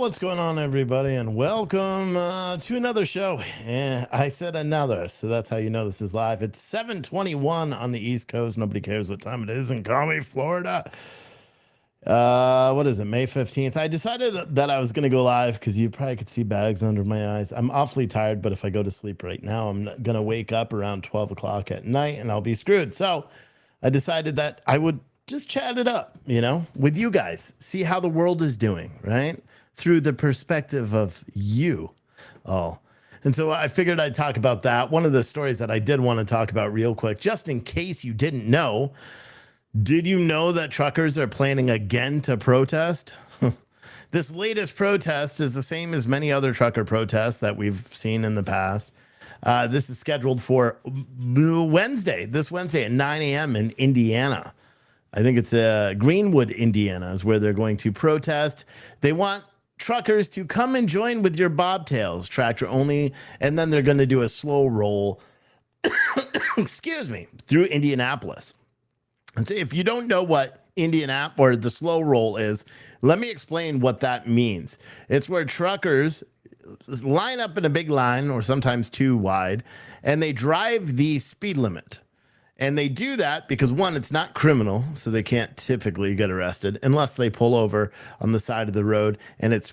What's going on, everybody, and welcome to another show. I said another, so that's how you know this is live. It's 7:21 on the East Coast. Nobody cares what time it is in Cami, Florida. What is it, May 15th? I decided that I was going to go live because you probably could see bags under my eyes. I'm awfully tired, but if I go to sleep right now, I'm going to wake up around 12 o'clock at night and I'll be screwed. So I decided that I would just chat it up, with you guys, see how the world is doing, right? Through the perspective of you all. And so I figured I'd talk about that. One of the stories that I did want to talk about real quick, just in case you didn't know, did you know that truckers are planning again to protest? This latest protest is the same as many other trucker protests that we've seen in the past. This is scheduled for this Wednesday at 9 a.m. in Indiana. I think it's Greenwood, Indiana is where they're going to protest. They want truckers to come and join with your bobtails, tractor only, and then they're going to do a slow roll, through Indianapolis. And so if you don't know what Indianapolis or the slow roll is, let me explain what that means. It's where truckers line up in a big line, or sometimes too wide, and they drive the speed limit. And they do that because, one, it's not criminal, so they can't typically get arrested unless they pull over on the side of the road and it's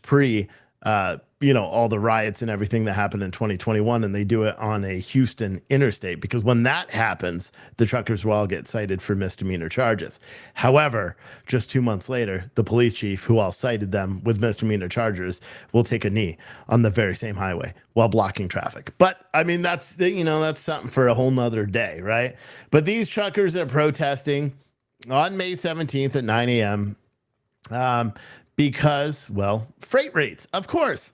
all the riots and everything that happened in 2021, and they do it on a Houston interstate, because when that happens, the truckers will all get cited for misdemeanor charges. However, just 2 months later, the police chief who all cited them with misdemeanor charges will take a knee on the very same highway while blocking traffic. But I mean, that's something for a whole nother day, right? But these truckers are protesting on May 17th at 9 a.m. Because, well, freight rates, of course,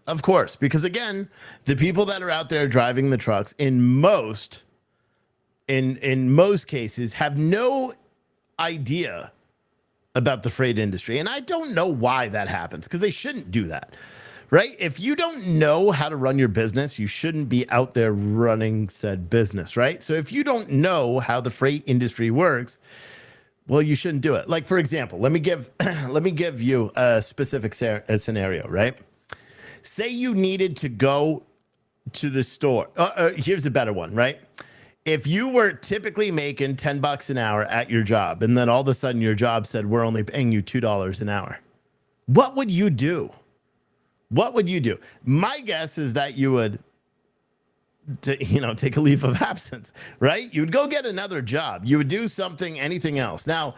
because again, the people that are out there driving the trucks in most cases have no idea about the freight industry. And I don't know why that happens, because they shouldn't do that, right? If you don't know how to run your business, you shouldn't be out there running said business, right? So if you don't know how the freight industry works, well, you shouldn't do it. Like, for example, let me give you a specific scenario, right? Say you needed to go to the store. Here's a better one, right? If you were typically making $10 an hour at your job, and then all of a sudden your job said, we're only paying you $2 an hour, what would you do? My guess is that you would take a leave of absence, right? You would go get another job. You would do something, anything else. Now,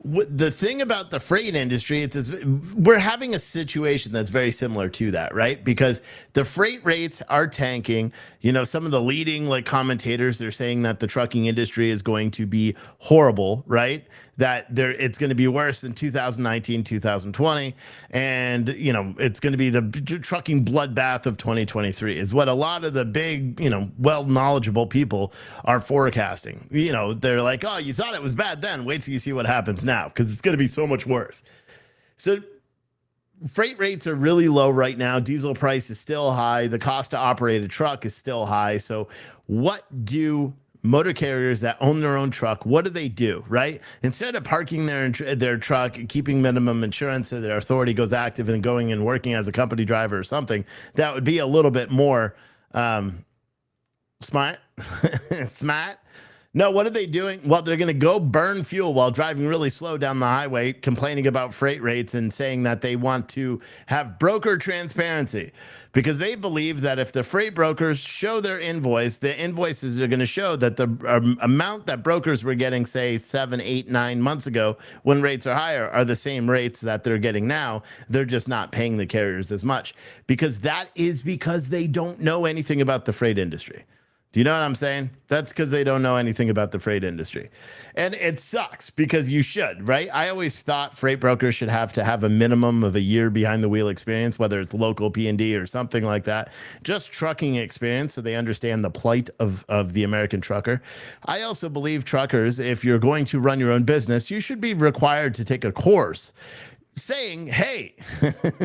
the thing about the freight industry, we're having a situation that's very similar to that, right? Because the freight rates are tanking. Some of the leading commentators, they're saying that the trucking industry is going to be horrible, right? That it's going to be worse than 2019, 2020. And, it's going to be the trucking bloodbath of 2023 is what a lot of the big, well-knowledgeable people are forecasting. They're like, oh, you thought it was bad then. Wait till you see what happens now, because it's going to be so much worse. So freight rates are really low right now. Diesel price is still high. The cost to operate a truck is still high. So what do motor carriers that own their own truck, what do they do, right? Instead of parking their truck, keeping minimum insurance so their authority goes active and going and working as a company driver or something, that would be a little bit more smart. No, what are they doing? Well, they're going to go burn fuel while driving really slow down the highway, complaining about freight rates and saying that they want to have broker transparency, because they believe that if the freight brokers show their invoice, the invoices are going to show that the amount that brokers were getting, say, 7, 8, 9 months ago when rates are higher, are the same rates that they're getting now. They're just not paying the carriers as much, because they don't know anything about the freight industry. Do you know what I'm saying? That's because they don't know anything about the freight industry. And it sucks, because you should, right? I always thought freight brokers should have to have a minimum of a year behind the wheel experience, whether it's local P&D or something like that. Just trucking experience, so they understand the plight of the American trucker. I also believe truckers, if you're going to run your own business, you should be required to take a course saying, hey,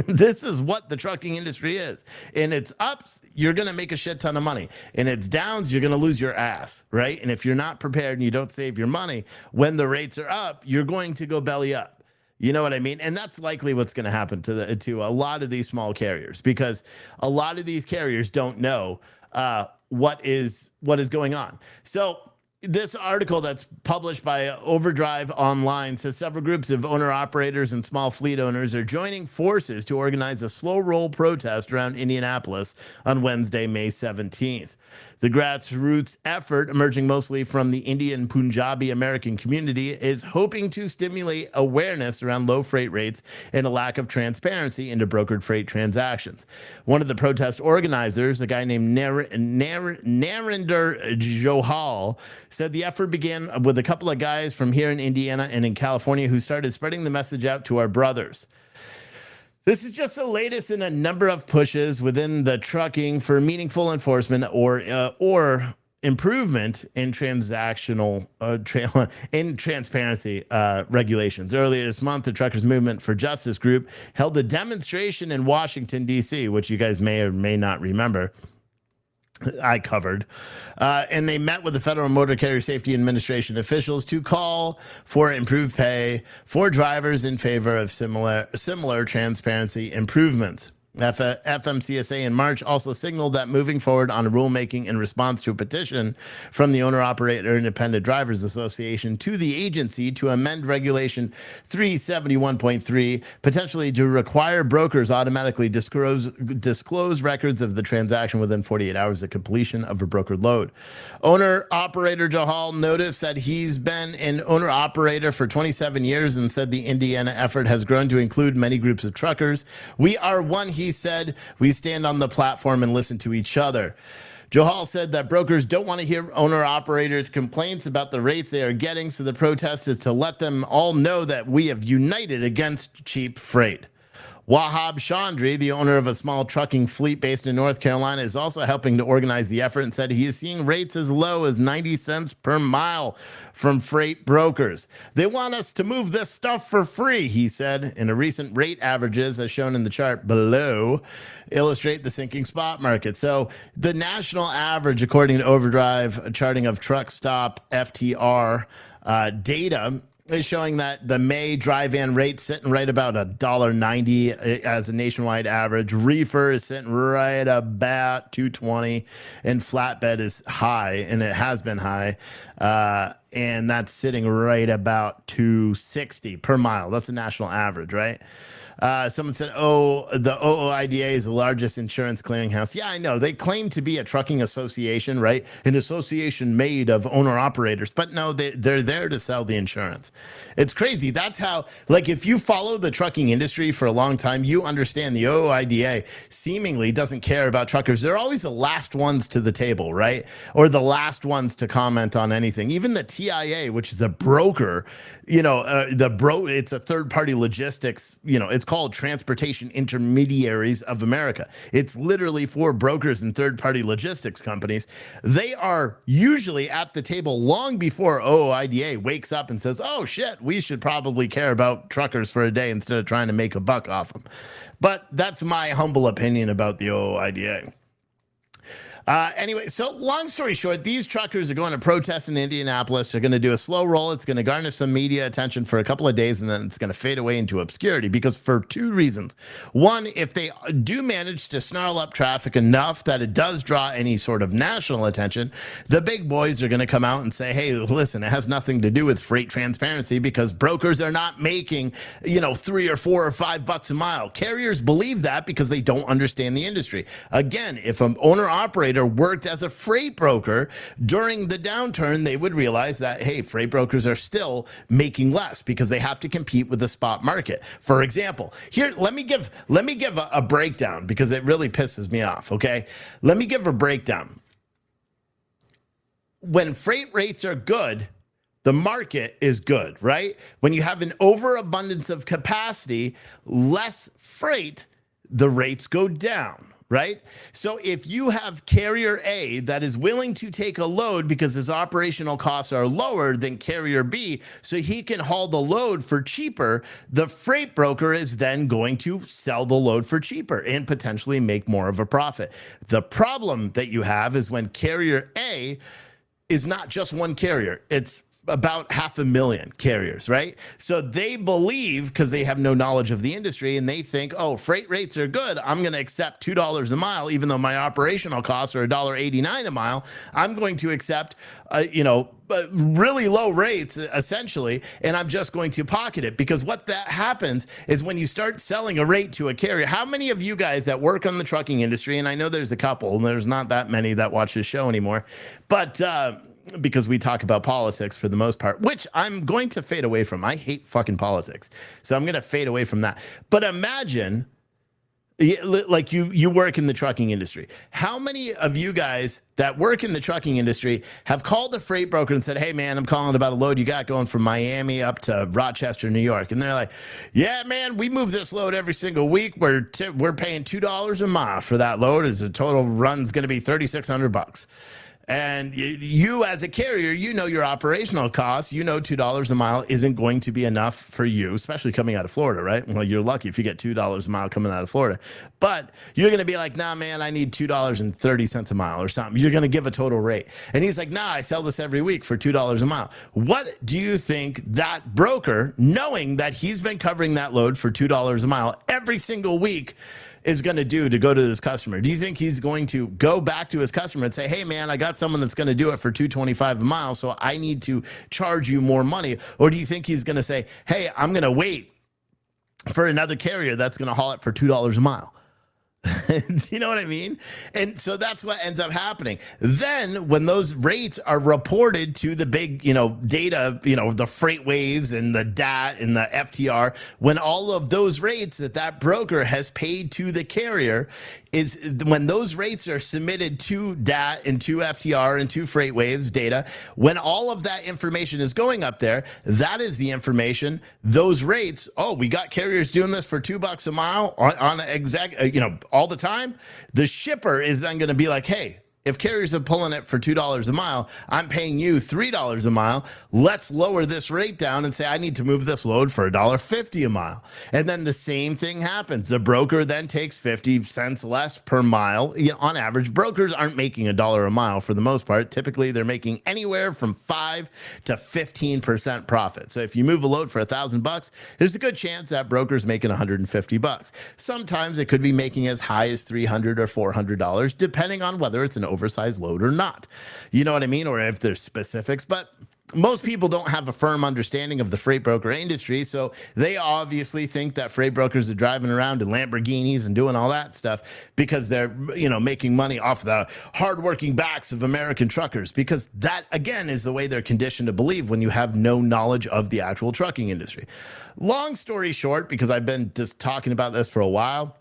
this is what the trucking industry is. In its ups, you're going to make a shit ton of money. In its downs, you're going to lose your ass, right? And if you're not prepared and you don't save your money, when the rates are up, you're going to go belly up. You know what I mean? And that's likely what's going to happen to a lot of these small carriers, because a lot of these carriers don't know what is going on. So this article that's published by Overdrive Online says several groups of owner operators and small fleet owners are joining forces to organize a slow roll protest around Indianapolis on Wednesday, May 17th. The grassroots effort, emerging mostly from the Indian Punjabi American community, is hoping to stimulate awareness around low freight rates and a lack of transparency into brokered freight transactions. One of the protest organizers, a guy named Narinder Johal, said the effort began with a couple of guys from here in Indiana and in California who started spreading the message out to our brothers. This is just the latest in a number of pushes within the trucking for meaningful enforcement or improvement in transactional in transparency regulations. Earlier this month, the Truckers Movement for Justice group held a demonstration in Washington, D.C., which you guys may or may not remember. I covered, and they met with the Federal Motor Carrier Safety Administration officials to call for improved pay for drivers in favor of similar transparency improvements. FMCSA in March also signaled that moving forward on rulemaking in response to a petition from the Owner-Operator Independent Drivers Association to the agency to amend Regulation 371.3, potentially to require brokers automatically disclose records of the transaction within 48 hours of completion of a brokered load. Owner-Operator Johal noticed that he's been an owner-operator for 27 years and said the Indiana effort has grown to include many groups of truckers. We are one, he said. We stand on the platform and listen to each other. Johal said that brokers don't want to hear owner-operators' complaints about the rates they are getting, so the protest is to let them all know that we have united against cheap freight. Wahab Chandri, the owner of a small trucking fleet based in North Carolina, is also helping to organize the effort and said he is seeing rates as low as 90 cents per mile from freight brokers. They want us to move this stuff for free, he said. In a recent rate averages, as shown in the chart below, illustrate the sinking spot market. So the national average, according to Overdrive charting of truck stop FTR data, is showing that the May dry van rate sitting right about $1.90 as a nationwide average. Reefer is sitting right about $2.20, and flatbed is high, and it has been high, and that's sitting right about $2.60 per mile. That's a national average, right? Someone said, oh, the OOIDA is the largest insurance clearinghouse. Yeah, I know. They claim to be a trucking association, right? An association made of owner-operators. But no, they're there to sell the insurance. It's crazy. That's how, like, if you follow the trucking industry for a long time, you understand the OOIDA seemingly doesn't care about truckers. They're always the last ones to the table, right? Or the last ones to comment on anything. Even the TIA, which is a broker, it's a third-party logistics, it's called Transportation Intermediaries of America. It's literally for brokers and third-party logistics companies. They are usually at the table long before OOIDA wakes up and says, oh shit, we should probably care about truckers for a day instead of trying to make a buck off them. But that's my humble opinion about the OOIDA. Anyway, so long story short, these truckers are going to protest in Indianapolis. They're going to do a slow roll. It's going to garner some media attention for a couple of days, and then it's going to fade away into obscurity because for two reasons. One, if they do manage to snarl up traffic enough that it does draw any sort of national attention, the big boys are going to come out and say, hey, listen, it has nothing to do with freight transparency because brokers are not making, $3 or $4 or $5 a mile. Carriers believe that because they don't understand the industry. Again, if an owner-operator worked as a freight broker during the downturn, they would realize that, hey, freight brokers are still making less because they have to compete with the spot market. For example, here, let me give a breakdown because it really pisses me off, okay? Let me give a breakdown. When freight rates are good, the market is good, right? When you have an overabundance of capacity, less freight, the rates go down. Right? So if you have carrier A that is willing to take a load because his operational costs are lower than carrier B, so he can haul the load for cheaper, the freight broker is then going to sell the load for cheaper and potentially make more of a profit. The problem that you have is when carrier A is not just one carrier, it's about 500,000 carriers, right? So they believe, because they have no knowledge of the industry, and they think, oh, freight rates are good, I'm going to accept $2 a mile, even though my operational costs are $1.89 a mile. I'm going to accept, really low rates, essentially, and I'm just going to pocket it. Because what that happens is when you start selling a rate to a carrier, how many of you guys that work on the trucking industry, and I know there's a couple, and there's not that many that watch this show anymore, but because we talk about politics for the most part, which I'm going to fade away from. I hate fucking politics. So I'm going to fade away from that. But imagine, like you work in the trucking industry. How many of you guys that work in the trucking industry have called the freight broker and said, hey, man, I'm calling about a load you got going from Miami up to Rochester, New York? And they're like, yeah, man, we move this load every single week. We're paying $2 a mile for that load. As the total run's going to be $3,600. And you as a carrier, you know your operational costs, you know $2 a mile isn't going to be enough for you, especially coming out of Florida, right? Well, you're lucky if you get $2 a mile coming out of Florida. But you're going to be like, nah, man, I need $2.30 a mile or something. You're going to give a total rate. And he's like, nah, I sell this every week for $2 a mile. What do you think that broker, knowing that he's been covering that load for $2 a mile every single week, is going to do to go to this customer? Do you think he's going to go back to his customer and say, hey, man, I got someone that's going to do it for $2.25 a mile, so I need to charge you more money? Or do you think he's going to say, hey, I'm going to wait for another carrier that's going to haul it for $2 a mile? You know what I mean? And so that's what ends up happening. Then when those rates are reported to the big, data, the freight waves and the DAT and the FTR, when all of those rates that broker has paid to the carrier, is when those rates are submitted to DAT and to FTR and to freight waves data, when all of that information is going up there, that is the information, those rates, oh, we got carriers doing this for $2 a mile on all the time. The shipper is then going to be like, hey, if carriers are pulling it for $2 a mile, I'm paying you $3 a mile. Let's lower this rate down and say I need to move this load for $1.50 a mile. And then the same thing happens. The broker then takes 50 cents less per mile. On average, brokers aren't making $1 a mile for the most part. Typically, they're making anywhere from 5 to 15% profit. So if you move a load for $1,000, there's a good chance that broker's making $150. Sometimes it could be making as high as $300 or $400, depending on whether it's an oversized load or not. You know what I mean? Or if there's specifics, but most people don't have a firm understanding of the freight broker industry. So they obviously think that freight brokers are driving around in Lamborghinis and doing all that stuff because they're, making money off the hardworking backs of American truckers, because that, again, is the way they're conditioned to believe when you have no knowledge of the actual trucking industry. Long story short, because I've been just talking about this for a while,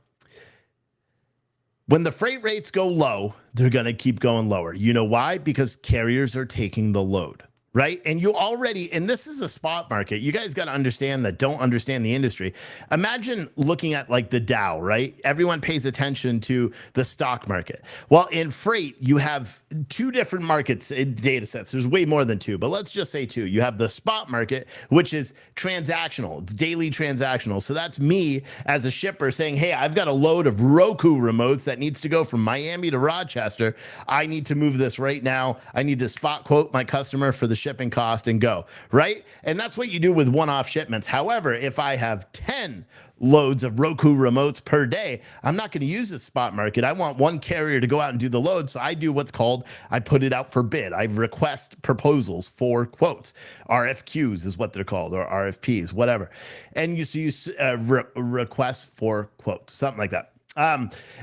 when the freight rates go low, they're going to keep going lower. You know why? Because carriers are taking the load, right? And and this is a spot market. You guys got to understand that don't understand the industry. Imagine looking at like the Dow, right? Everyone pays attention to the stock market. Well, in freight, you have two different markets, data sets. There's way more than two, but let's just say two. You have the spot market, which is transactional. It's daily transactional. So that's me as a shipper saying, hey, I've got a load of Roku remotes that needs to go from Miami to Rochester. I need to move this right now. I need to spot quote my customer for the shipping cost and go, right? And that's what you do with one-off shipments. However, if I have 10 loads of Roku remotes per day, I'm not going to use the spot market. I want one carrier to go out and do the load. So I do what's called, I put it out for bid. I request proposals for quotes. RFQs is what they're called, or RFPs, whatever. And you request for quotes, something like that.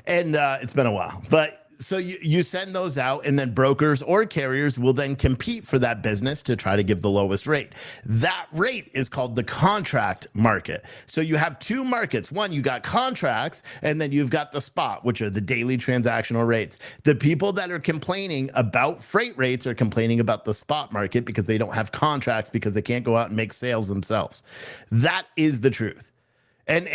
It's been a while, but so you send those out, and then brokers or carriers will then compete for that business to try to give the lowest rate. That rate is called the contract market. So you have two markets. One, you got contracts, and then you've got the spot, which are the daily transactional rates. The people that are complaining about freight rates are complaining about the spot market because they don't have contracts, because they can't go out and make sales themselves. That is the truth. And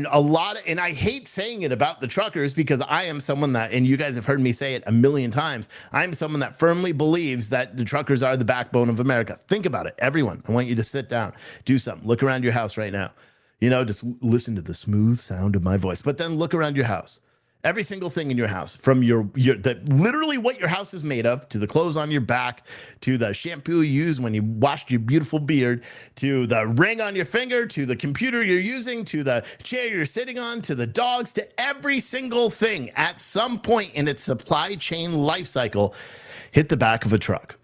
I hate saying it about the truckers, because I am someone that, and you guys have heard me say it a million times, I'm someone that firmly believes that the truckers are the backbone of America. Think about it. Everyone, I want you to sit down, do something, look around your house right now. Just listen to the smooth sound of my voice, but then look around your house. Every single thing in your house, from literally what your house is made of, to the clothes on your back, to the shampoo you use when you washed your beautiful beard, to the ring on your finger, to the computer you're using, to the chair you're sitting on, to the dogs, to every single thing at some point in its supply chain life cycle hit the back of a truck.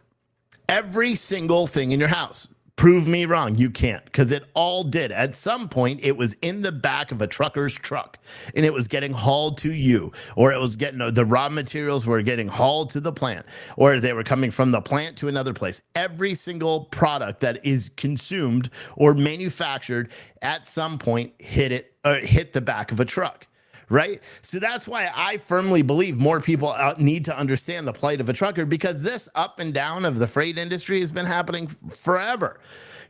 Every single thing in your house. Prove me wrong. You can't, because it all did. At some point, it was in the back of a trucker's truck, and it was getting hauled to you, or it was getting the raw materials were getting hauled to the plant, or they were coming from the plant to another place. Every single product that is consumed or manufactured at some point hit the back of a truck. Right? So that's why I firmly believe more people need to understand the plight of a trucker, because this up and down of the freight industry has been happening forever.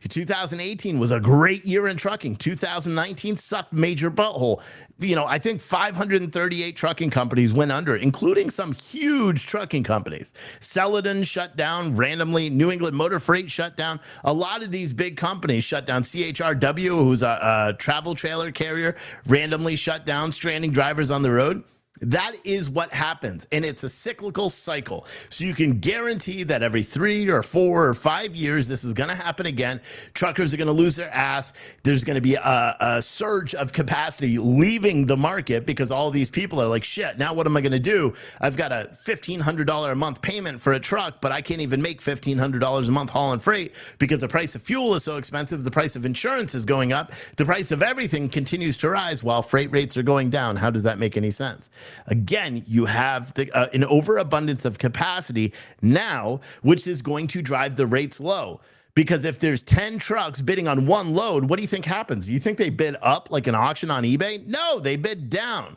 2018 was a great year in trucking. 2019 sucked major butthole. I think 538 trucking companies went under, including some huge trucking companies. Celadon shut down randomly. New England Motor Freight shut down. A lot of these big companies shut down. CHRW, who's a travel trailer carrier, randomly shut down, stranding drivers on the road. That is what happens, and it's a cyclical cycle. So you can guarantee that every 3 or 4 or 5 years, this is going to happen again. Truckers are going to lose their ass. There's going to be a surge of capacity leaving the market, because all these people are like, shit, now what am I going to do? I've got a $1,500 a month payment for a truck, but I can't even make $1,500 a month hauling freight because the price of fuel is so expensive. The price of insurance is going up. The price of everything continues to rise while freight rates are going down. How does that make any sense? Again, you have an overabundance of capacity now, which is going to drive the rates low. Because if there's 10 trucks bidding on one load, what do you think happens? Do you think they bid up like an auction on eBay? No, they bid down.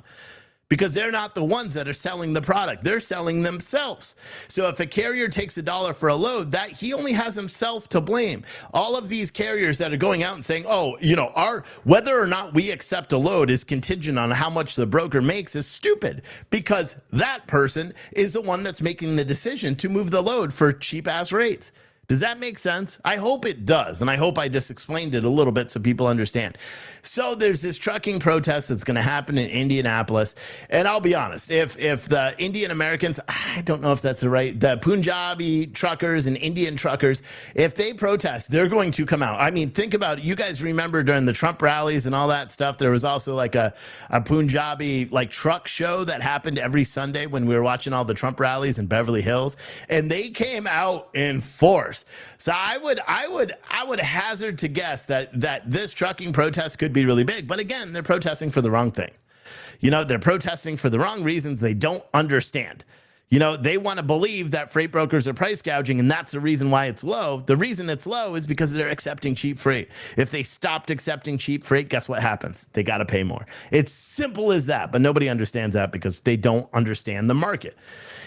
Because they're not the ones that are selling the product. They're selling themselves. So if a carrier takes $1 for a load, that he only has himself to blame. All of these carriers that are going out and saying, oh, whether or not we accept a load is contingent on how much the broker makes, is stupid, because that person is the one that's making the decision to move the load for cheap ass rates. Does that make sense? I hope it does. And I hope I just explained it a little bit so people understand. So there's this trucking protest that's going to happen in Indianapolis. And I'll be honest, if the Indian Americans, I don't know if that's the Punjabi truckers and Indian truckers, if they protest, they're going to come out. I mean, think about it. You guys remember during the Trump rallies and all that stuff, there was also like a Punjabi truck show that happened every Sunday when we were watching all the Trump rallies in Beverly Hills. And they came out in force. So I would hazard to guess that this trucking protest could be really big. But again, they're protesting for the wrong thing. They're protesting for the wrong reasons they don't understand. They want to believe that freight brokers are price gouging, and that's the reason why it's low. The reason it's low is because they're accepting cheap freight. If they stopped accepting cheap freight, guess what happens? They got to pay more. It's simple as that, but nobody understands that because they don't understand the market.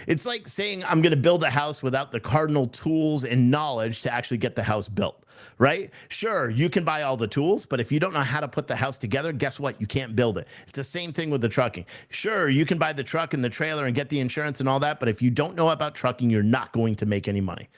It's like saying I'm going to build a house without the cardinal tools and knowledge to actually get the house built. Right? Sure, you can buy all the tools, but if you don't know how to put the house together, guess what? You can't build it. It's the same thing with the trucking. Sure, you can buy the truck and the trailer and get the insurance and all that, but if you don't know about trucking, you're not going to make any money.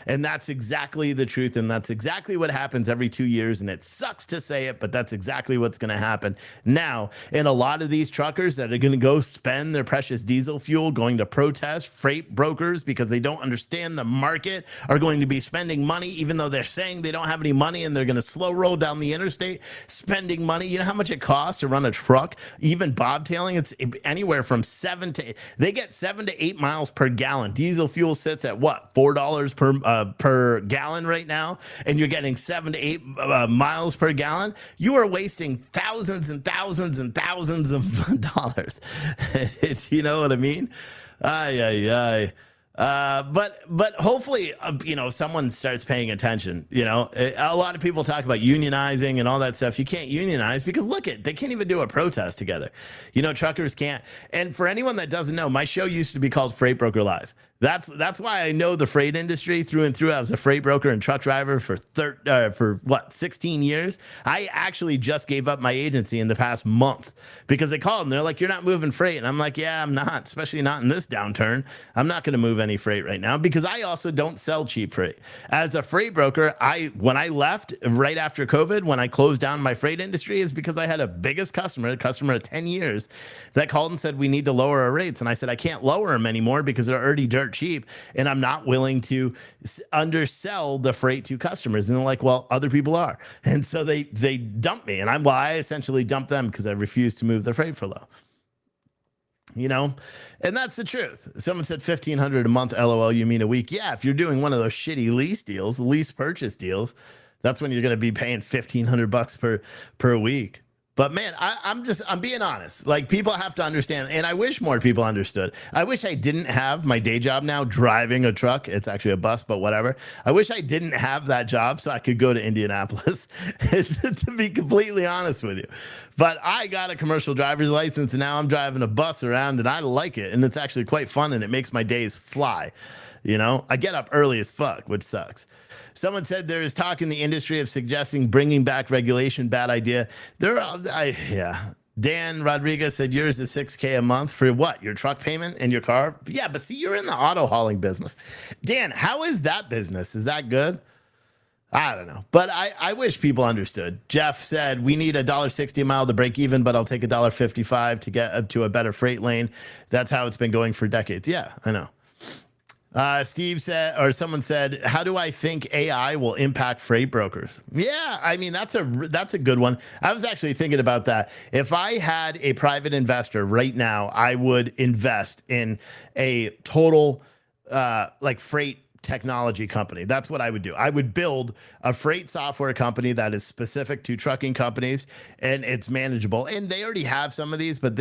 And that's exactly the truth. And that's exactly what happens every 2 years. And it sucks to say it, but that's exactly what's going to happen now. And a lot of these truckers that are going to go spend their precious diesel fuel going to protest freight brokers because they don't understand the market are going to be spending money, even though they're saying they don't have any money, and they're going to slow roll down the interstate spending money. You know how much it costs to run a truck? Even bobtailing, it's anywhere from 7 to 8. They get 7 to 8 miles per gallon. Diesel fuel sits at what? $4 per gallon right now, and you're getting 7 to 8 miles per gallon. You are wasting thousands and thousands and thousands of dollars. You know what I mean? But hopefully, someone starts paying attention. A lot of people talk about unionizing and all that stuff. You can't unionize because they can't even do a protest together. Truckers can't. And for anyone that doesn't know, my show used to be called Freight Broker Live. That's why I know the freight industry through and through. I was a freight broker and truck driver for what, 16 years. I actually just gave up my agency in the past month because they called and they're like, "You're not moving freight," and I'm like, "Yeah, I'm not, especially not in this downturn. I'm not going to move any freight right now because I also don't sell cheap freight." As a freight broker, when I left right after COVID, when I closed down my freight industry, is because I had a biggest customer, a customer of 10 years, that called and said, "We need to lower our rates," and I said, "I can't lower them anymore because they're already dirt cheap, and I'm not willing to undersell the freight to customers." And they're like, "Well, other people are," and so they dumped me, and I essentially dumped them because I refused to move the freight for low. You know, and that's the truth. Someone said 1,500 a month. LOL. You mean a week? Yeah, if you're doing one of those shitty lease deals, lease purchase deals, that's when you're going to be paying 1,500 bucks per week. But man, I'm being honest. Like, people have to understand, and I wish more people understood. I wish I didn't have my day job now driving a truck. It's actually a bus, but whatever. I wish I didn't have that job so I could go to Indianapolis, to be completely honest with you. But I got a commercial driver's license, and now I'm driving a bus around, and I like it. And it's actually quite fun, and it makes my days fly. You know, I get up early as fuck, which sucks. Someone said there is talk in the industry of suggesting bringing back regulation. Bad idea. Yeah. Dan Rodriguez said yours is $6,000 a month for what? Your truck payment and your car? Yeah, but see, you're in the auto hauling business. Dan, how is that business? Is that good? I don't know, but I wish people understood. Jeff said we need $1.60 a mile to break even, but I'll take $1.55 to get up to a better freight lane. That's how it's been going for decades. Yeah, I know. Steve said, or someone said, how do I think AI will impact freight brokers? Yeah, I mean, that's a good one. I was actually thinking about that. If I had a private investor right now, I would invest in a total like freight technology company. That's what I would do. I would build a freight software company that is specific to trucking companies, and it's manageable. And they already have some of these, but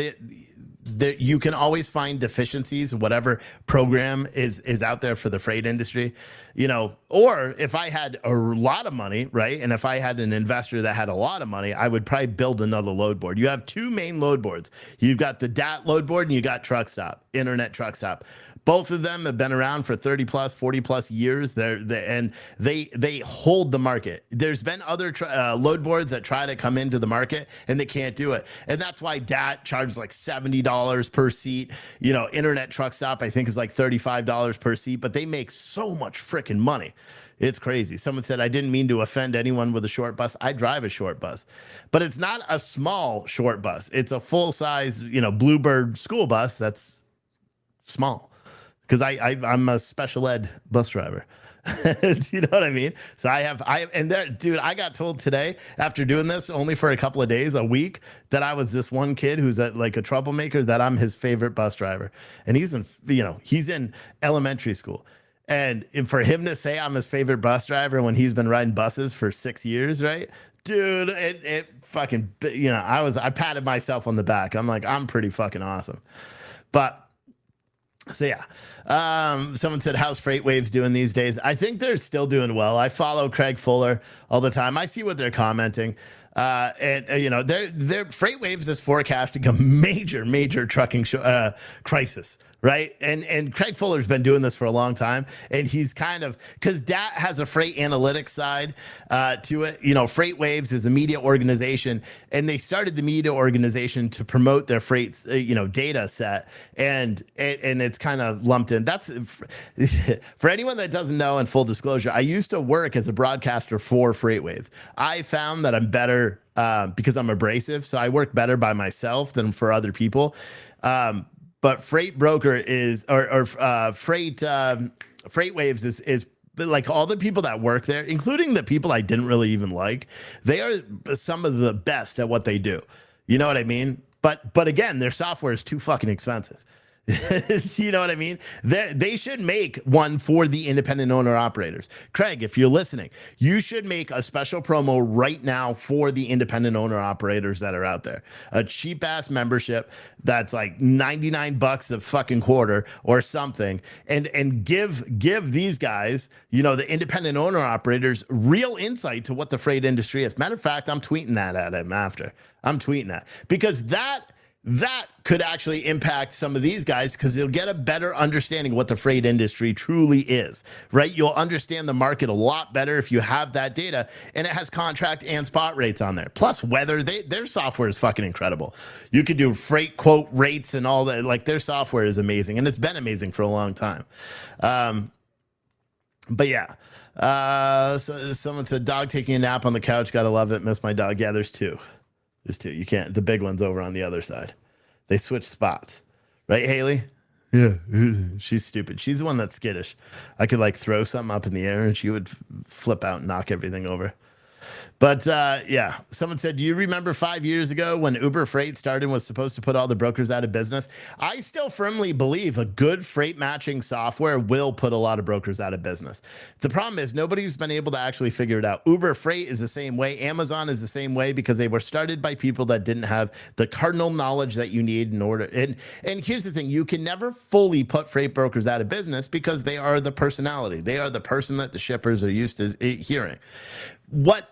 you can always find deficiencies in whatever program is out there for the freight industry, you know. Or if I had a lot of money, right, and if I had an investor that had a lot of money, I would probably build another load board. You have two main load boards. You've got the DAT load board and you got TruckStop, Internet TruckStop. Both of them have been around for 30 plus, 40 plus years. They hold the market. There's been other load boards that try to come into the market and they can't do it. And that's why DAT charges like $70 per seat. You know, Internet TruckStop, I think, is like $35 per seat, but they make so much freaking money. It's crazy. Someone said, I didn't mean to offend anyone with a short bus. I drive a short bus, but it's not a small short bus. It's a full size, you know, Bluebird school bus. That's small. Because I'm a special ed bus driver. You know what I mean? So and there, dude, I got told today after doing this only for a couple of days, a week, that I was this one kid who's like a troublemaker, that I'm his favorite bus driver. And he's in elementary school. And for him to say I'm his favorite bus driver when he's been riding buses for 6 years, right? Dude, it fucking, you know, I patted myself on the back. I'm like, I'm pretty fucking awesome. But so yeah, someone said, how's FreightWaves doing these days? I think they're still doing well. I follow Craig Fuller all the time. I see what they're commenting. You know, their FreightWaves is forecasting a major trucking crisis, right? And Craig Fuller's been doing this for a long time, and he's kind of, because DAT has a freight analytics side to it. You know, FreightWaves is a media organization, and they started the media organization to promote their freight, data set, and it's kind of lumped in. That's for anyone that doesn't know. In full disclosure, I used to work as a broadcaster for FreightWaves. I found that I'm better because I'm abrasive, so I work better by myself than for other people. But Freight Broker is, FreightWaves is like all the people that work there, including the people I didn't really even like. They are some of the best at what they do. You know what I mean? But again, their software is too fucking expensive. You know what I mean? They should make one for the independent owner operators. Craig, if you're listening, you should make a special promo right now for the independent owner operators that are out there. A cheap ass membership that's like $99 a fucking quarter or something, and give these guys, you know, the independent owner operators, real insight to what the freight industry is. Matter of fact, I'm tweeting that at him after. I'm tweeting that because that that could actually impact some of these guys because they'll get a better understanding of what the freight industry truly is, right? You'll understand the market a lot better if you have that data, and it has contract and spot rates on there. Plus weather, their software is fucking incredible. You could do freight quote rates and all that. Like, their software is amazing, and it's been amazing for a long time. But yeah, so someone said dog taking a nap on the couch. Gotta love it. Miss my dog. Yeah, there's two. There's two. You can't. The big one's over on the other side. They switch spots, right, Haley? Yeah, she's stupid. She's the one that's skittish. I could like throw something up in the air and she would flip out and knock everything over. But yeah, someone said, do you remember 5 years ago when Uber Freight started and was supposed to put all the brokers out of business? I still firmly believe a good freight matching software will put a lot of brokers out of business. The problem is nobody's been able to actually figure it out. Uber Freight is the same way. Amazon is the same way because they were started by people that didn't have the cardinal knowledge that you need in order. And here's the thing, you can never fully put freight brokers out of business because they are the personality. They are the person that the shippers are used to hearing. But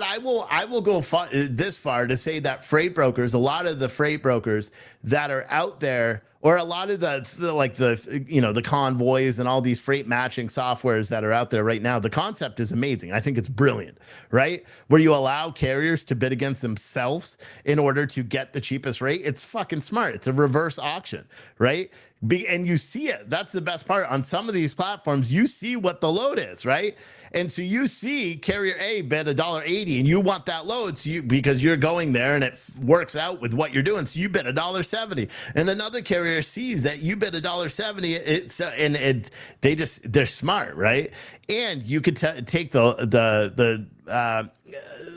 I will go this far to say that freight brokers, a lot of the freight brokers that are out there, or a lot of the convoys and all these freight matching softwares that are out there right now, the concept is amazing. I think it's brilliant, right? Where you allow carriers to bid against themselves in order to get the cheapest rate. It's fucking smart. It's a reverse auction, right? And you see it. That's the best part. On some of these platforms, you see what the load is, right? And so you see carrier A bid $1.80 and you want that load, so because you're going there and it works out with what you're doing. So you bid $1.70, and another carrier sees that you bid $1.70. They're smart, right? And you could take the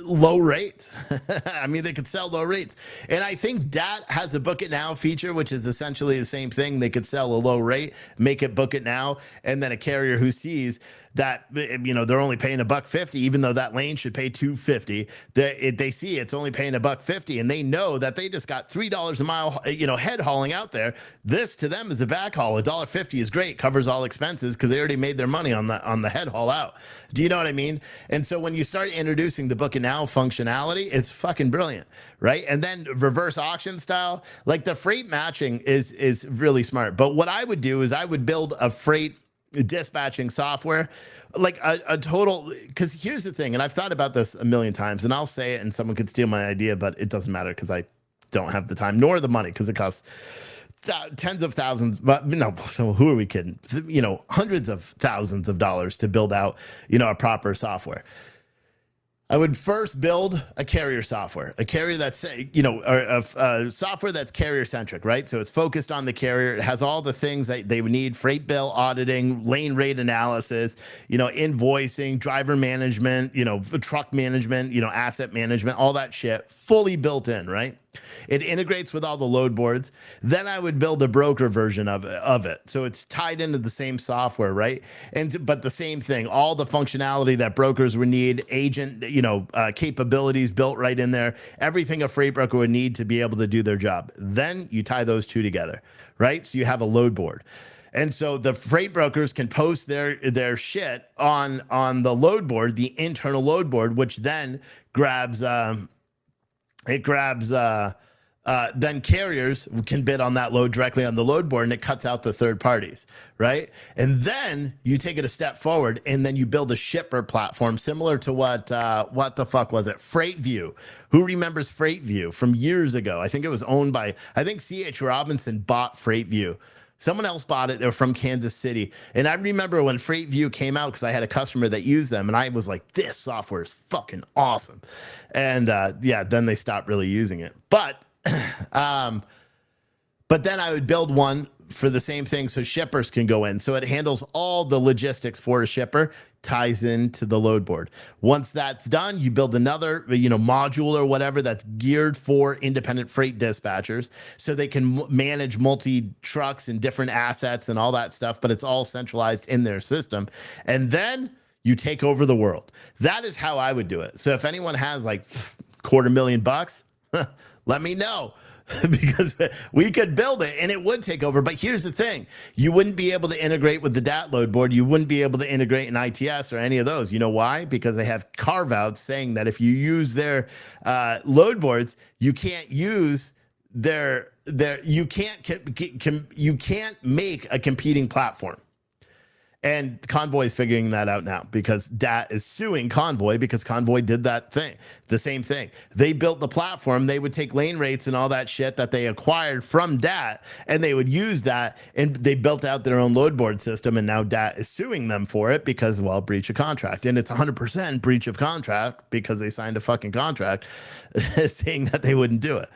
low rate. I mean, they could sell low rates. And I think DAT has a book it now feature, which is essentially the same thing. They could sell a low rate, make it book it now. And then a carrier who sees that, they're only paying $1.50, even though that lane should pay $2.50. They see it's only paying $1.50, and they know that they just got $3 a mile, head hauling out there. This to them is a backhaul. $1.50 is great, covers all expenses because they already made their money on the head haul out. Do you know what I mean? And so when you start introducing the book it now functionality, it's fucking brilliant, right? And then reverse auction style, like the freight matching is really smart. But what I would do is I would build a freight dispatching software, like a total, because here's the thing, and I've thought about this a million times, and I'll say it and someone could steal my idea, but it doesn't matter because I don't have the time nor the money, because it costs tens of thousands, but no, so who are we kidding? Hundreds of thousands of dollars to build out, a proper software. I would first build a carrier software, a carrier that's, a software that's carrier centric, right? So it's focused on the carrier. It has all the things that they would need: freight bill auditing, lane rate analysis, invoicing, driver management, truck management, asset management, all that shit fully built in, right? It integrates with all the load boards. Then I would build a broker version of it. So it's tied into the same software, right? But the same thing, all the functionality that brokers would need, agent, capabilities built right in there, everything a freight broker would need to be able to do their job. Then you tie those two together, right? So you have a load board. And so the freight brokers can post their shit on the load board, the internal load board, which then grabs then carriers can bid on that load directly on the load board, and it cuts out the third parties, right? And then you take it a step forward, and then you build a shipper platform similar to what the fuck was it? FreightView. Who remembers FreightView from years ago? I think it was owned by, C.H. Robinson bought FreightView. Someone else bought it. They're from Kansas City. And I remember when FreightView came out, because I had a customer that used them, and I was like, this software is fucking awesome. And then they stopped really using it. But then I would build one for the same thing so shippers can go in. So it handles all the logistics for a shipper, ties into the load board. Once that's done, you build another, module or whatever that's geared for independent freight dispatchers so they can manage multi trucks and different assets and all that stuff, but it's all centralized in their system. And then you take over the world. That is how I would do it. So if anyone has like $250,000, let me know. Because we could build it and it would take over. But here's the thing. You wouldn't be able to integrate with the DAT load board. You wouldn't be able to integrate in ITS or any of those. You know why? Because they have carve outs saying that if you use their load boards, you can't use you can't make a competing platform. And Convoy is figuring that out now because DAT is suing Convoy because Convoy did that thing, the same thing. They built the platform. They would take lane rates and all that shit that they acquired from DAT, and they would use that, and they built out their own load board system, and now DAT is suing them for it because, well, breach of contract. And it's 100% breach of contract because they signed a fucking contract saying that they wouldn't do it.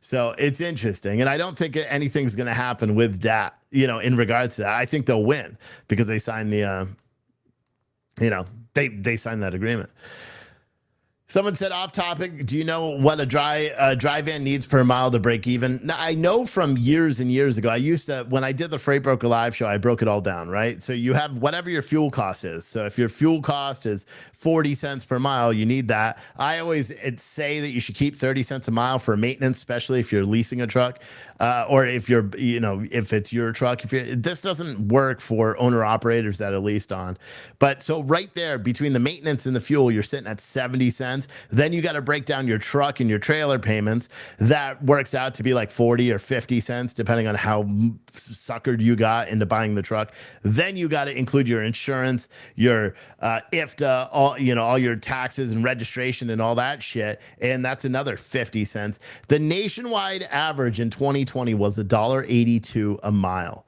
So it's interesting. And I don't think anything's going to happen with that, in regards to that. I think they'll win because they signed the, they signed that agreement. Someone said off topic, do you know what a dry van needs per mile to break even? Now, I know from years and years ago, when I did the Freight Broker Live show, I broke it all down, right? So you have whatever your fuel cost is. So if your fuel cost is 40 cents per mile, you need that. I always say that you should keep 30 cents a mile for maintenance, especially if you're leasing a truck, or if you're, if it's your truck. This doesn't work for owner operators that are leased on. But so right there between the maintenance and the fuel, you're sitting at 70 cents. Then you got to break down your truck and your trailer payments. That works out to be like 40 or 50 cents, depending on how suckered you got into buying the truck. Then you got to include your insurance, your IFTA, all your taxes and registration and all that shit. And that's another 50 cents. The nationwide average in 2020 was $1.82 a mile.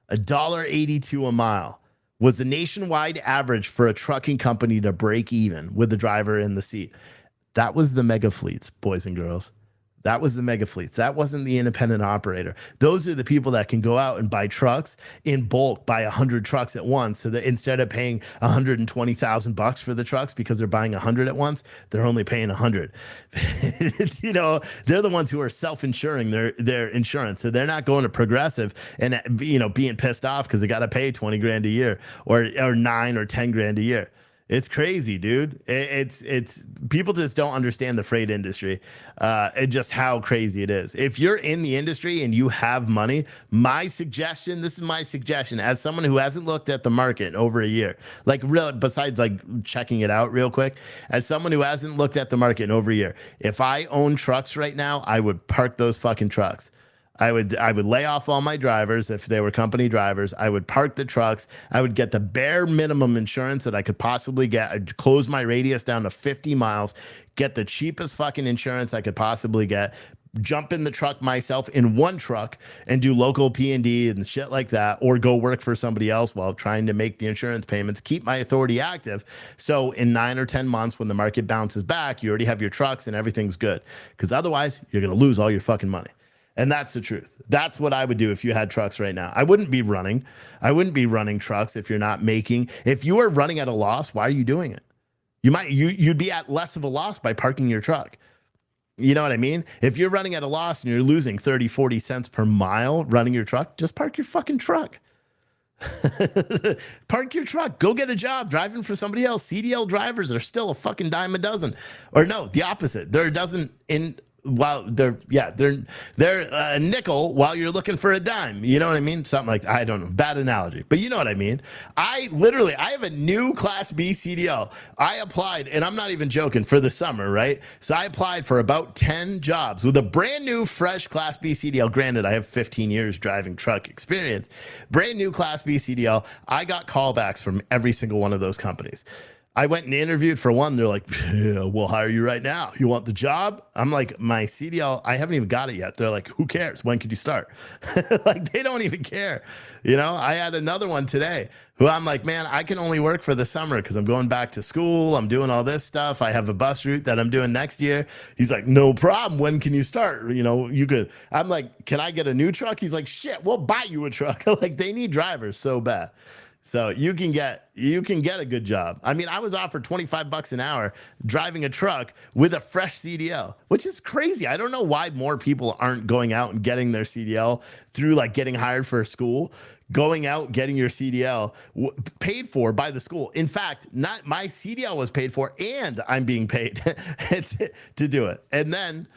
$1.82 a mile was the nationwide average for a trucking company to break even with the driver in the seat. That was the mega fleets, boys and girls. That was the mega fleets. That wasn't the independent operator. Those are the people that can go out and buy trucks in bulk, buy 100 trucks at once. So that instead of paying $120,000 for the trucks because they're buying 100 at once, they're only paying 100. They're the ones who are self-insuring their insurance. So they're not going to Progressive and being pissed off because they got to pay 20 grand a year or 9 or 10 grand a year. It's crazy, dude. It's people just don't understand the freight industry and just how crazy it is. If you're in the industry and you have money, this is my suggestion as someone who hasn't looked at the market in over a year, besides checking it out real quick, as someone who hasn't looked at the market in over a year, if I own trucks right now, I would park those fucking trucks. I would lay off all my drivers if they were company drivers. I would park the trucks. I would get the bare minimum insurance that I could possibly get. I'd close my radius down to 50 miles, get the cheapest fucking insurance I could possibly get, jump in the truck myself in one truck and do local P&D and shit like that, or go work for somebody else while trying to make the insurance payments, keep my authority active. So in 9 or 10 months, when the market bounces back, you already have your trucks and everything's good. Because otherwise, you're going to lose all your fucking money. And that's the truth. That's what I would do if you had trucks right now. I wouldn't be running trucks if you're not making. If you are running at a loss, why are you doing it? You'd be at less of a loss by parking your truck. You know what I mean? If you're running at a loss and you're losing 30, 40 cents per mile running your truck, just park your fucking truck. Park your truck. Go get a job driving for somebody else. CDL drivers are still a fucking dime a dozen. Or no, the opposite. They're a dozen in... they're a nickel while you're looking for a dime. You know what I mean? Something like, I don't know, bad analogy, but you know what I mean? I have a new Class B CDL. I applied, and I'm not even joking, for the summer, right? So I applied for about 10 jobs with a brand new, fresh Class B CDL. Granted, I have 15 years driving truck experience. Brand new Class B CDL. I got callbacks from every single one of those companies. I went and interviewed for one. They're like, yeah, we'll hire you right now. You want the job? I'm like, my CDL, I haven't even got it yet. They're like, who cares? When could you start? Like, they don't even care. I had another one today who I'm like, man, I can only work for the summer because I'm going back to school. I'm doing all this stuff. I have a bus route that I'm doing next year. He's like, no problem. When can you start? You could. I'm like, can I get a new truck? He's like, shit, we'll buy you a truck. Like, they need drivers so bad. So you can get a good job. I mean, I was offered $25 an hour driving a truck with a fresh CDL, which is crazy. I don't know why more people aren't going out and getting their CDL through getting hired for a school, going out, getting your CDL paid for by the school. In fact, not my CDL was paid for and I'm being paid to do it. And then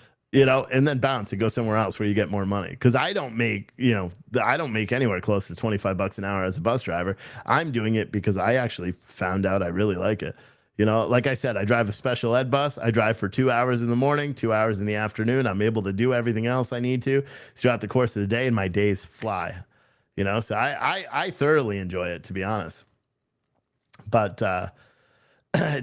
bounce and go somewhere else where you get more money. Cause I don't make anywhere close to $25 an hour as a bus driver. I'm doing it because I actually found out I really like it. You know, like I said, I drive a special ed bus. I drive for 2 hours in the morning, 2 hours in the afternoon. I'm able to do everything else I need to throughout the course of the day, and my days fly. You know, so I thoroughly enjoy it, to be honest. But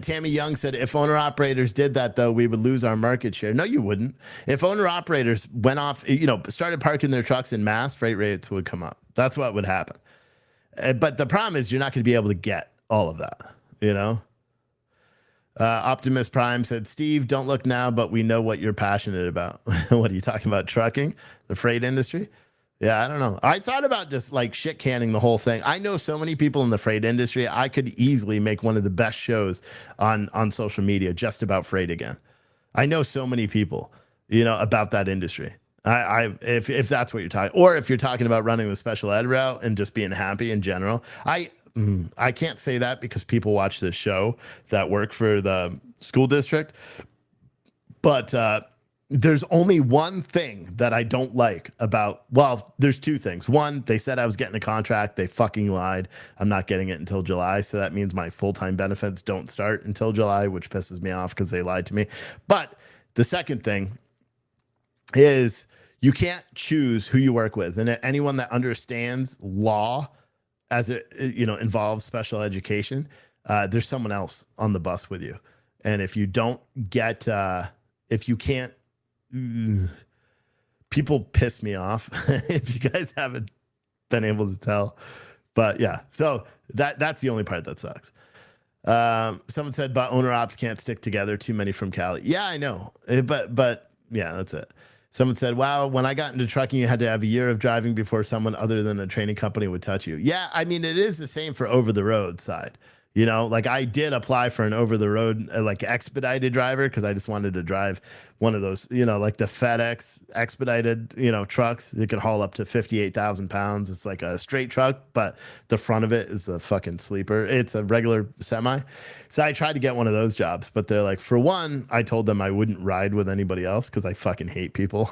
Tammy Young said, if owner operators did that, though, we would lose our market share. No, you wouldn't. If owner operators went off, you know, started parking their trucks in mass, freight rates would come up. That's what would happen. But the problem is you're not going to be able to get all of that, you know? Optimus Prime said, Steve, don't look now, but we know what you're passionate about. What are you talking about? Trucking, the freight industry? Yeah, I don't know. I thought about just like shit canning the whole thing. I know so many people in the freight industry. I could easily make one of the best shows on social media just about freight again. I know so many people, you know, about that industry. If that's what you're talking, or if you're talking about running the special ed route and just being happy in general, I can't say that because people watch this show that work for the school district, but there's only one thing that I don't like about, well, there's two things. One, they said I was getting a contract. They fucking lied. I'm not getting it until July. So that means my full-time benefits don't start until July, which pisses me off because they lied to me. But the second thing is you can't choose who you work with. And anyone that understands law as it, you know, involves special education, there's someone else on the bus with you. And if you don't get, if you can't, people piss me off if you guys haven't been able to tell. But yeah, so that's the only part that sucks. Someone said, but owner ops can't stick together. Too many from Cali. Yeah, I know. But yeah, that's it. Someone said, wow, when I got into trucking, you had to have a year of driving before someone other than a training company would touch you. Yeah, I mean, it is the same for over the road side. You know, like I did apply for an over the road, like expedited driver, because I just wanted to drive one of those, you know, like the FedEx expedited, you know, trucks. It could haul up to 58,000 pounds. It's like a straight truck, but the front of it is a fucking sleeper. It's a regular semi. So I tried to get one of those jobs, but they're like, for one, I told them I wouldn't ride with anybody else because I fucking hate people.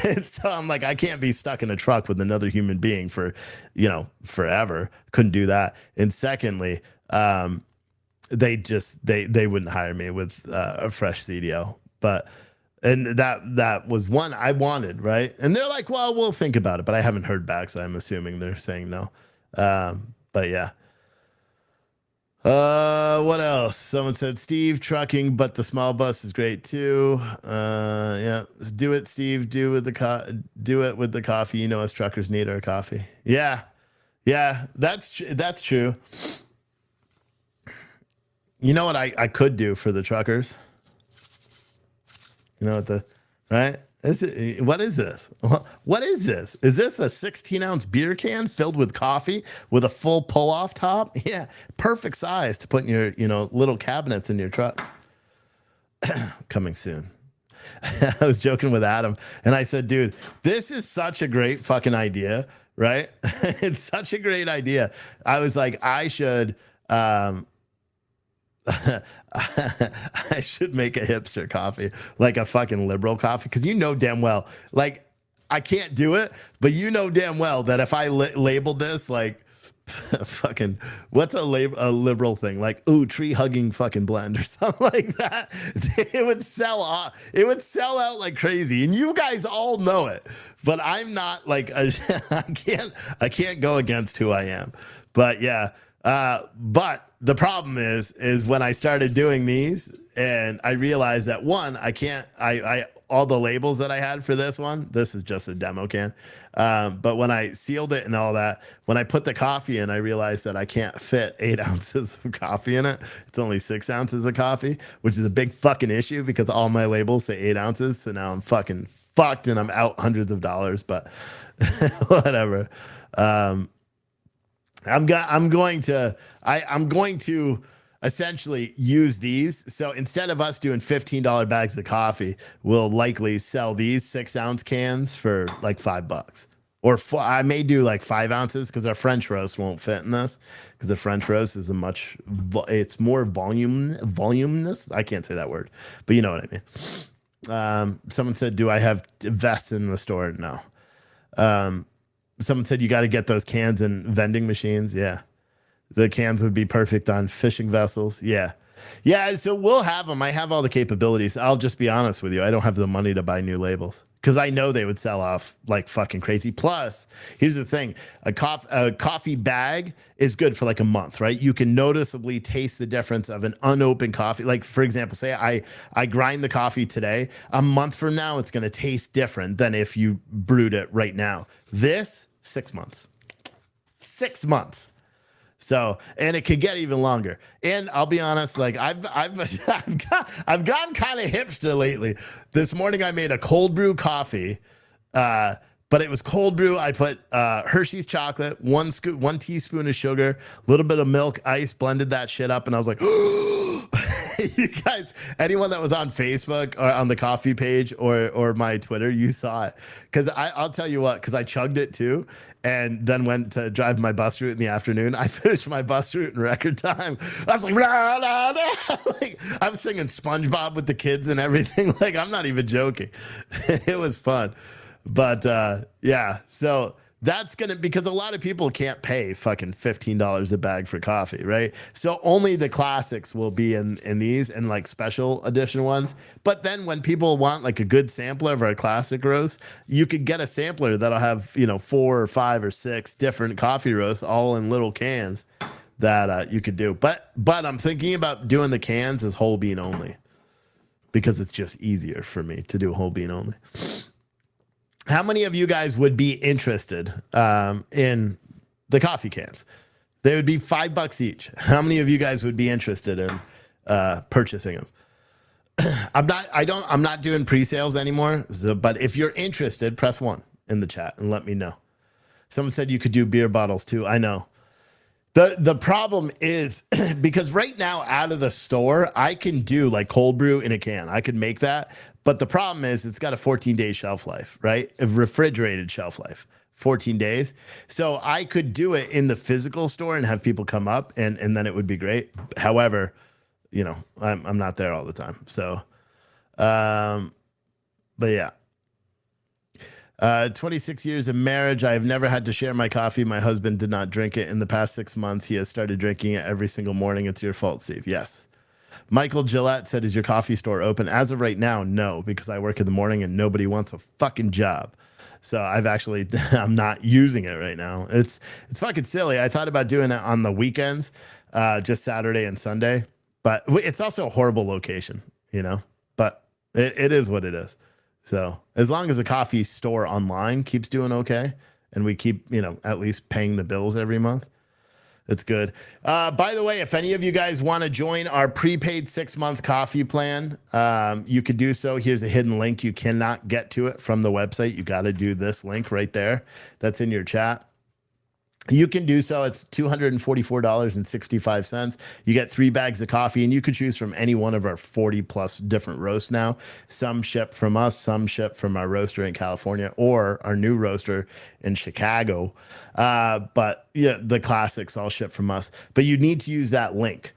And so I'm like, I can't be stuck in a truck with another human being for, you know, forever. Couldn't do that. And secondly, they wouldn't hire me with a fresh CDL, and that was one I wanted, right? And they're like, well, we'll think about it, but I haven't heard back, so I'm assuming they're saying no. But yeah. What else? Someone said, Steve, trucking, but the small bus is great too. Yeah, do it, Steve. Do it with the coffee. You know, us truckers need our coffee. Yeah, that's true. You know what I could do for the truckers? You know what right? What is this? What is this? Is this a 16-ounce beer can filled with coffee with a full pull-off top? Yeah, perfect size to put in your, you know, little cabinets in your truck. Coming soon. I was joking with Adam, and I said, dude, this is such a great fucking idea, right? It's such a great idea. I was like, I should... I should make a hipster coffee, like a fucking liberal coffee, because you know damn well, like, I can't do it, but you know damn well that if I labeled this like fucking, what's a liberal thing, like, ooh, tree hugging fucking blend or something like that, it would sell off. It would sell out like crazy, and you guys all know it. But I'm not like I can't go against who I am. But yeah. But the problem is when I started doing these and I realized that one, I all the labels that I had for this one, this is just a demo can. But when I sealed it and all that, when I put the coffee in, I realized that I can't fit 8 ounces of coffee in it. It's only 6 ounces of coffee, which is a big fucking issue because all my labels say 8 ounces. So now I'm fucking fucked and I'm out hundreds of dollars, but whatever. I'm going to essentially use these. So instead of us doing $15 bags of coffee, we'll likely sell these 6-ounce cans for like $5. Or I may do like 5 ounces because our French roast won't fit in this, because the French roast is it's more voluminous. I can't say that word, but you know what I mean. Someone said, do I have vests in the store? No. Someone said you got to get those cans in vending machines. Yeah. The cans would be perfect on fishing vessels. Yeah. Yeah, so we'll have them. I have all the capabilities. I'll just be honest with you. I don't have the money to buy new labels because I know they would sell off like fucking crazy. Plus, here's the thing: a coffee bag is good for like a month, right? You can noticeably taste the difference of an unopened coffee. Like for example, say I grind the coffee today. A month from now, it's going to taste different than if you brewed it right now. This 6 months, 6 months. So, and it could get even longer. And I'll be honest, like I've gotten kind of hipster lately. This morning I made a cold brew coffee, but it was cold brew. I put Hershey's chocolate, one teaspoon of sugar, a little bit of milk, ice, blended that shit up, and I was like, you guys, anyone that was on Facebook or on the coffee page or my Twitter, you saw it. Because I'll tell you what, because I chugged it too, and then went to drive my bus route in the afternoon. I finished my bus route in record time. I was like, rah, rah, rah. Like I was singing SpongeBob with the kids and everything. Like I'm not even joking. It was fun. But yeah, so that's gonna, because a lot of people can't pay fucking $15 a bag for coffee, right? So only the classics will be in these and like special edition ones. But then when people want like a good sampler of our classic roast, you could get a sampler that'll have, you know, 4 or 5 or 6 different coffee roasts all in little cans that you could do. But I'm thinking about doing the cans as whole bean only because it's just easier for me to do whole bean only. How many of you guys would be interested in the coffee cans? They would be $5 each. How many of you guys would be interested in purchasing them? I'm not doing pre-sales anymore. So, but if you're interested, press 1 in the chat and let me know. Someone said you could do beer bottles too. I know. The problem is because right now out of the store, I can do like cold brew in a can. I could make that. But the problem is it's got a 14-day shelf life, right? A refrigerated shelf life, 14 days. So I could do it in the physical store and have people come up and then it would be great. However, you know, I'm not there all the time. So, but yeah. 26 years of marriage. I have never had to share my coffee. My husband did not drink it. In the past 6 months, he has started drinking it every single morning. It's your fault, Steve. Yes. Michael Gillette said, is your coffee store open? As of right now, no, because I work in the morning and nobody wants a fucking job. So I'm not using it right now. It's fucking silly. I thought about doing it on the weekends, just Saturday and Sunday, but it's also a horrible location, you know, but it is what it is. So as long as the coffee store online keeps doing okay and we keep, you know, at least paying the bills every month, it's good. By the way, if any of you guys want to join our prepaid 6-month coffee plan, you could do so. Here's a hidden link. You cannot get to it from the website. You got to do this link right there. That's in your chat. You can do so. It's $244.65. You get 3 bags of coffee, and you could choose from any one of our 40 plus different roasts now. Some ship from us, some ship from our roaster in California or our new roaster in Chicago. But yeah, the classics all ship from us. But you need to use that link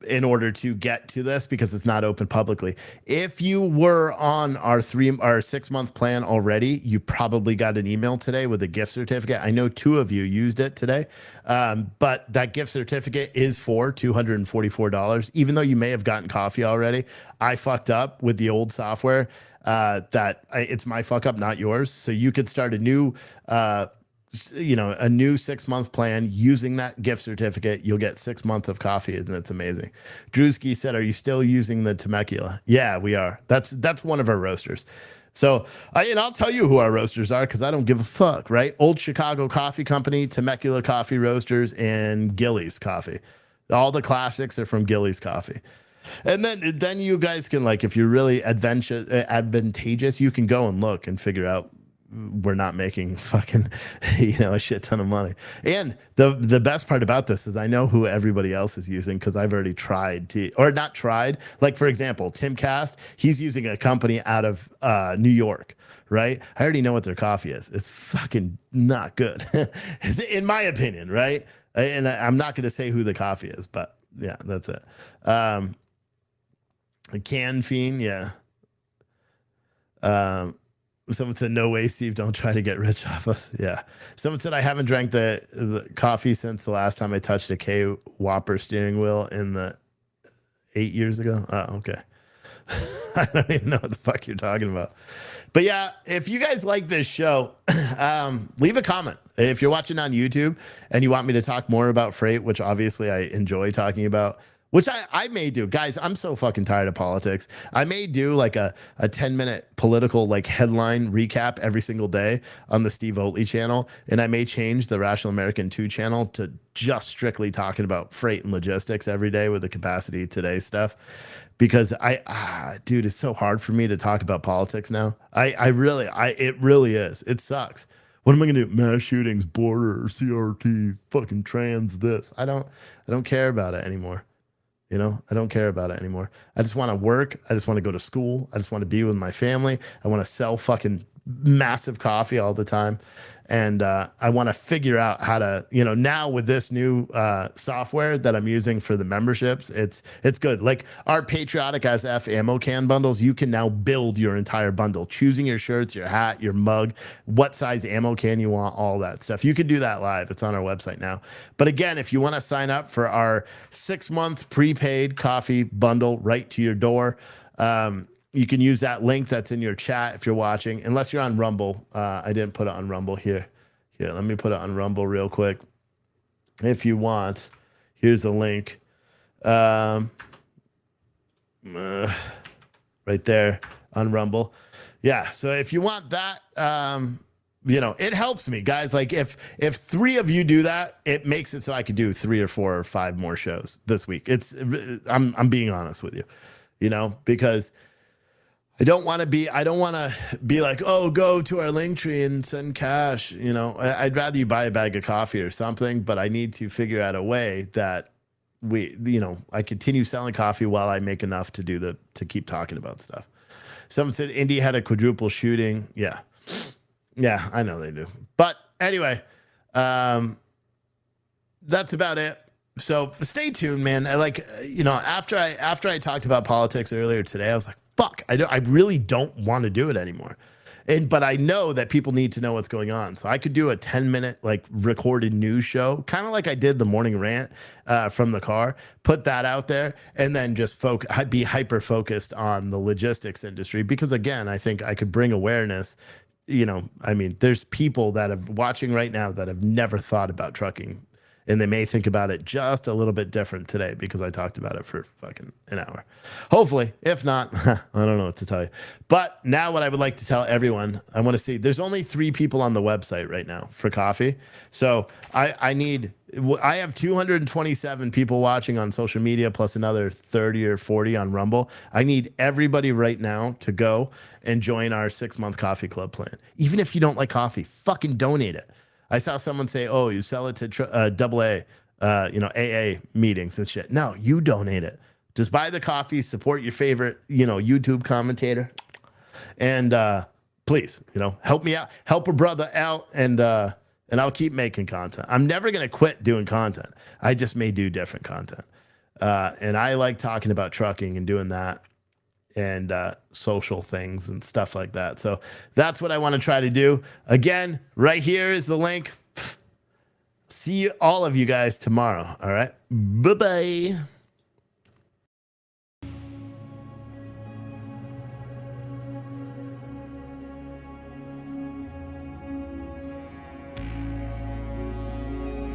in order to get to this because it's not open publicly. If you were on our 6-month plan already, you probably got an email today with a gift certificate. I know 2 of you used it today, but that gift certificate is for $244. Even though you may have gotten coffee already, I fucked up with the old software. It's my fuck up, not yours. So you could start a new a new 6-month plan using that gift certificate. You'll get 6 months of coffee, and it's amazing. Drewski said, are you still using the Temecula? Yeah, we are. That's one of our roasters. So I'll tell you who our roasters are because I don't give a fuck, right? Old Chicago Coffee Company, Temecula Coffee Roasters, and Gillies Coffee. All the classics are from Gillies Coffee. And then you guys can, like, if you're really advantageous, you can go and look and figure out we're not making fucking, a shit ton of money. And the best part about this is I know who everybody else is using because I've already not tried. Like, for example, Timcast, he's using a company out of New York, right? I already know what their coffee is. It's fucking not good, in my opinion, right? And I'm not going to say who the coffee is, but yeah, that's it. Can Fiend, yeah. Someone said, no way, Steve, don't try to get rich off us. Yeah. Someone said, I haven't drank the coffee since the last time I touched a K Whopper steering wheel in the 8 years ago. Oh, okay. I don't even know what the fuck you're talking about. But yeah, if you guys like this show, leave a comment. If you're watching on YouTube and you want me to talk more about freight, which obviously I enjoy talking about, which I may do. Guys, I'm so fucking tired of politics. I may do like a 10-minute political like headline recap every single day on the Steve Oatley channel. And I may change the Rational American 2 channel to just strictly talking about freight and logistics every day with the Capacity Today stuff. Because dude, it's so hard for me to talk about politics now. It really is. It sucks. What am I gonna do? Mass shootings, border, CRT, fucking trans, this. I don't care about it anymore. You know, I don't care about it anymore. I just want to work. I just want to go to school. I just want to be with my family. I want to sell fucking massive coffee all the time. And I want to figure out how to, you know, now with this new software that I'm using for the memberships, it's good. Like our Patriotic SF ammo can bundles, you can now build your entire bundle, choosing your shirts, your hat, your mug, what size ammo can you want, all that stuff. You can do that live. It's on our website now. But again, if you want to sign up for our 6-month prepaid coffee bundle right to your door, you can use that link that's in your chat if you're watching, unless you're on Rumble. I didn't put it on Rumble here. Here, let me put it on Rumble real quick. If you want, here's the link. Right there on Rumble. Yeah, so if you want that, you know, it helps me, guys. Like if 3 of you do that, it makes it so I could do 3 or 4 or 5 more shows this week. I'm being honest with you, you know, because I don't want to be like, oh, go to our link tree and send cash. You know, I'd rather you buy a bag of coffee or something, but I need to figure out a way that I continue selling coffee while I make enough to keep talking about stuff. Someone said Indy had a quadruple shooting. Yeah. Yeah, I know they do. But anyway, that's about it. So stay tuned, man. After I talked about politics earlier today, I was like, fuck, I really don't want to do it anymore. But I know that people need to know what's going on. So I could do a 10-minute like recorded news show, kind of like I did the morning rant from the car, put that out there, and then just be hyper focused on the logistics industry. Because again, I think I could bring awareness. You know, I mean, there's people that are watching right now that have never thought about trucking. And they may think about it just a little bit different today because I talked about it for fucking an hour. Hopefully, if not, I don't know what to tell you. But now what I would like to tell everyone, I want to see, there's only 3 people on the website right now for coffee. So I have 227 people watching on social media plus another 30 or 40 on Rumble. I need everybody right now to go and join our 6-month coffee club plan. Even if you don't like coffee, fucking donate it. I saw someone say, oh, you sell it to AA, AA meetings and shit. No, you donate it. Just buy the coffee, support your favorite, YouTube commentator. And please, help me out, help a brother out, and I'll keep making content. I'm never going to quit doing content. I just may do different content. And I like talking about trucking and doing that and social things and stuff like that. So that's what I want to try to do. Again, right here is the link. See all of you guys tomorrow. All right. Bye-bye.